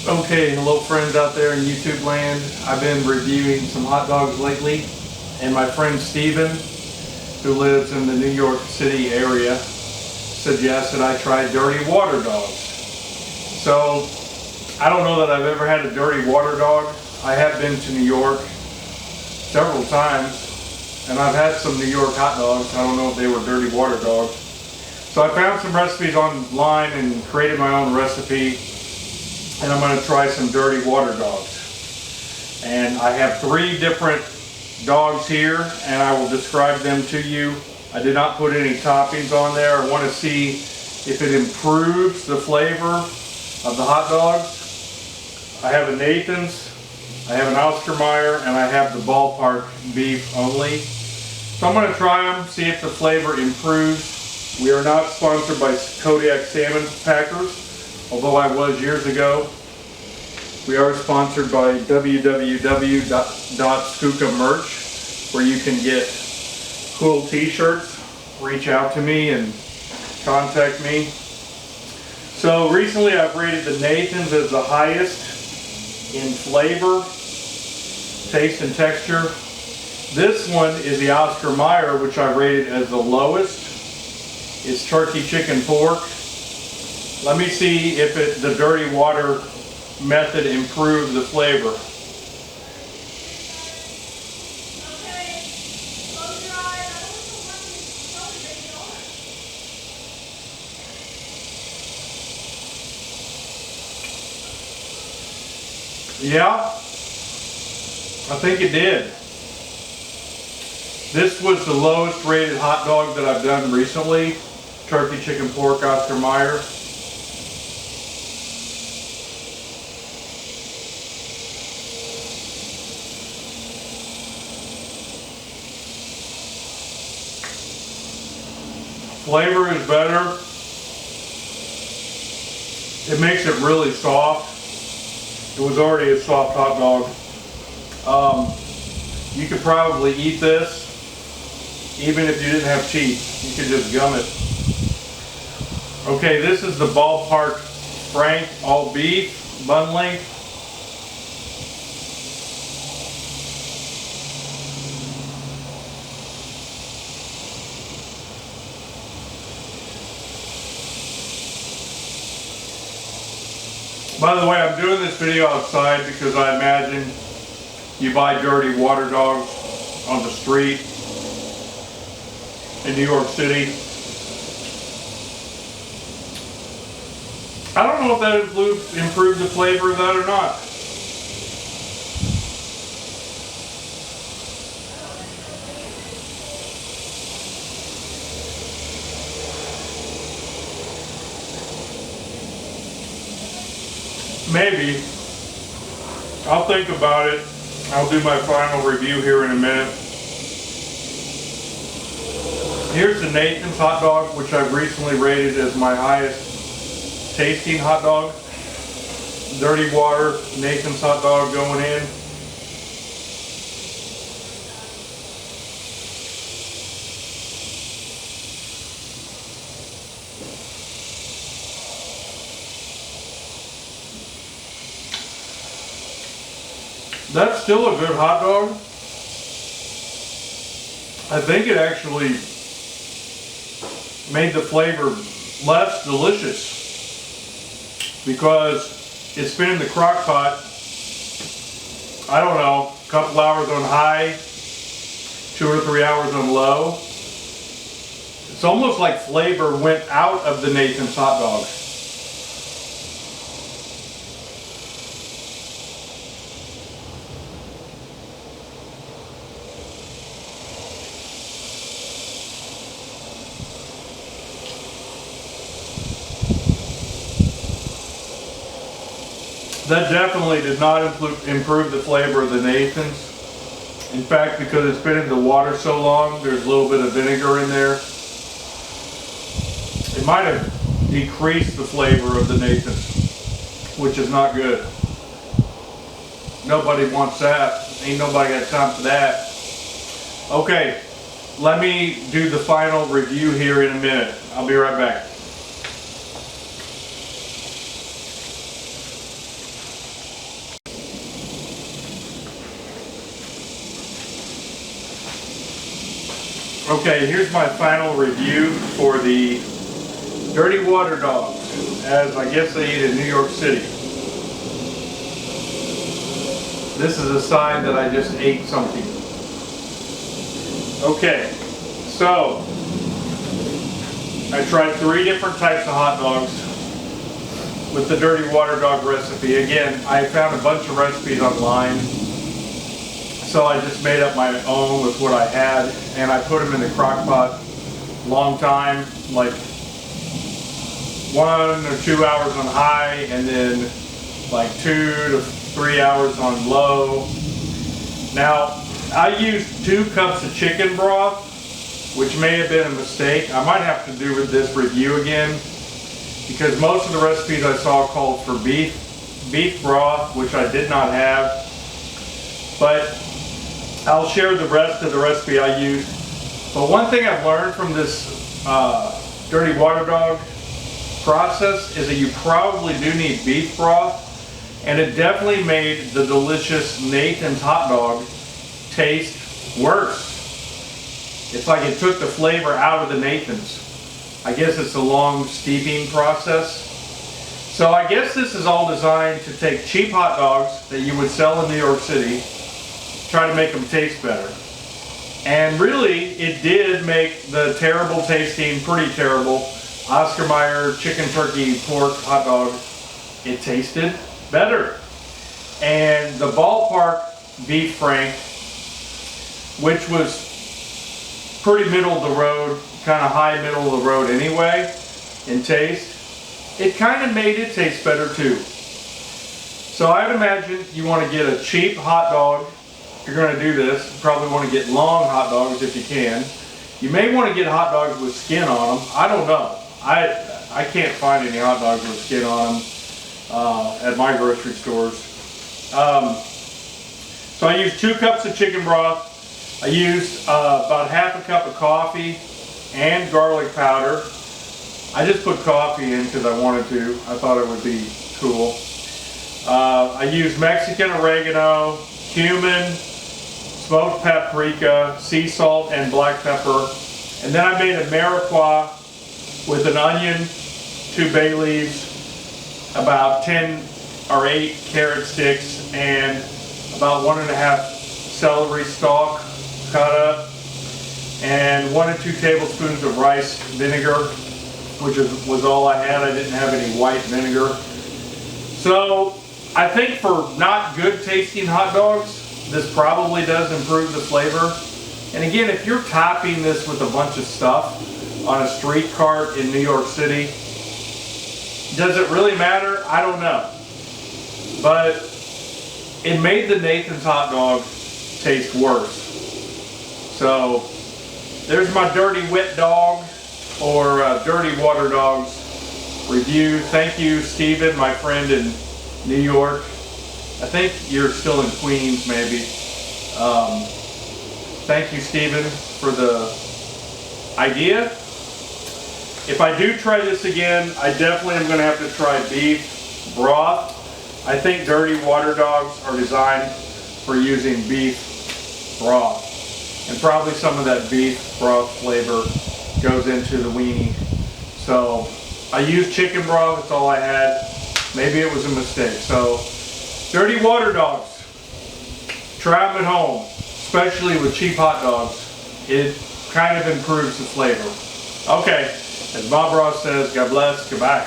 Okay, hello friends out there in YouTube land. I've been reviewing some hot dogs lately, and my friend Steven, who lives in the New York City area, suggested I try dirty water dogs. So, I don't know that I've ever had a dirty water dog. I have been to New York several times, and I've had some New York hot dogs. I don't know if they were dirty water dogs. So I found some recipes online and created my own recipe. And I'm going to try some dirty water dogs. And I have 3 different dogs here, and I will describe them to you. I did not put any toppings on there. I want to see if it improves the flavor of the hot dogs. I have a Nathan's, I have an Oscar Mayer, and I have the ballpark beef only. So I'm going to try them, see if the flavor improves. We are not sponsored by Kodiak Salmon Packers, although I was years ago. We are sponsored by www.skooka Merch, where you can get cool t-shirts. Reach out to me and contact me. So recently I've rated the Nathan's as the highest in flavor, taste, and texture. This one is the Oscar Mayer, which I rated as the lowest. It's turkey, chicken, pork. Let me see if the dirty water method improved the flavor. Yeah, I think it did. This was the lowest rated hot dog that I've done recently. Turkey, chicken, pork, Oscar Mayer. Flavor is better. It makes it really soft. It was already a soft hot dog. You could probably eat this even if you didn't have teeth. You could just gum it. Okay, this is the Ballpark Frank all beef bun length. By the way, I'm doing this video outside because I imagine you buy dirty water dogs on the street in New York City. I don't know if that improved the flavor of that or not. Maybe. I'll think about it. I'll do my final review here in a minute. Here's the Nathan's hot dog, which I've recently rated as my highest tasting hot dog. Dirty water, Nathan's hot dog going in. That's still a good hot dog. I think it actually made the flavor less delicious because it's been in the crock pot, I don't know, a couple hours on high, 2 or 3 hours on low. It's almost like flavor went out of the Nathan's hot dog. That definitely did not improve the flavor of the Nathan's. In fact, because it's been in the water so long, there's a little bit of vinegar in there. It might have decreased the flavor of the Nathan's, which is not good. Nobody wants that. Ain't nobody got time for that. Okay, let me do the final review here in a minute. I'll be right back. Okay, here's my final review for the dirty water dogs, as I guess they eat in New York City. This is a sign that I just ate something. Okay, so I tried 3 different types of hot dogs with the dirty water dog recipe. Again, I found a bunch of recipes online, so I just made up my own with what I had, and I put them in the crock pot long time, like 1 or 2 hours on high, and then like 2 to 3 hours on low. Now, I used 2 cups of chicken broth, which may have been a mistake. I might have to do with this review again, because most of the recipes I saw called for beef broth, which I did not have. But I'll share the rest of the recipe I used. But one thing I've learned from this dirty water dog process is that you probably do need beef broth, and it definitely made the delicious Nathan's hot dog taste worse. It's like it took the flavor out of the Nathan's. I guess it's a long steeping process. So I guess this is all designed to take cheap hot dogs that you would sell in New York City, try to make them taste better. And really, it did make the terrible tasting, pretty terrible, Oscar Mayer chicken turkey pork hot dog, it tasted better. And the ballpark beef frank, which was pretty middle of the road, kind of high middle of the road anyway in taste, it kind of made it taste better too. So I'd imagine you want to get a cheap hot dog. If you're going to do this, you probably want to get long hot dogs if you can. You may want to get hot dogs with skin on them. I don't know. I can't find any hot dogs with skin on them at my grocery stores. So I used 2 cups of chicken broth. I used about half a cup of coffee and garlic powder. I just put coffee in because I wanted to. I thought it would be cool. I used Mexican oregano, cumin, smoked paprika, sea salt, and black pepper. And then I made a mirepoix with an onion, 2 bay leaves, about 10 or 8 carrot sticks, and about 1½ celery stalk cut up, and 1 or 2 tablespoons of rice vinegar, which was all I had. I didn't have any white vinegar. So I think for not good tasting hot dogs, this probably does improve the flavor. And again, if you're topping this with a bunch of stuff on a street cart in New York City, does it really matter? I don't know. But it made the Nathan's hot dog taste worse. So there's my dirty wet dog, or dirty water dogs review. Thank you, Stephen, my friend in New York. I think you're still in Queens, maybe. Thank you, Stephen, for the idea. If I do try this again, I definitely am going to have to try beef broth. I think dirty water dogs are designed for using beef broth. And probably some of that beef broth flavor goes into the weenie. So I used chicken broth, that's all I had. Maybe it was a mistake. So dirty water dogs, try them at home, especially with cheap hot dogs. It kind of improves the flavor. Okay, as Bob Ross says, God bless, goodbye.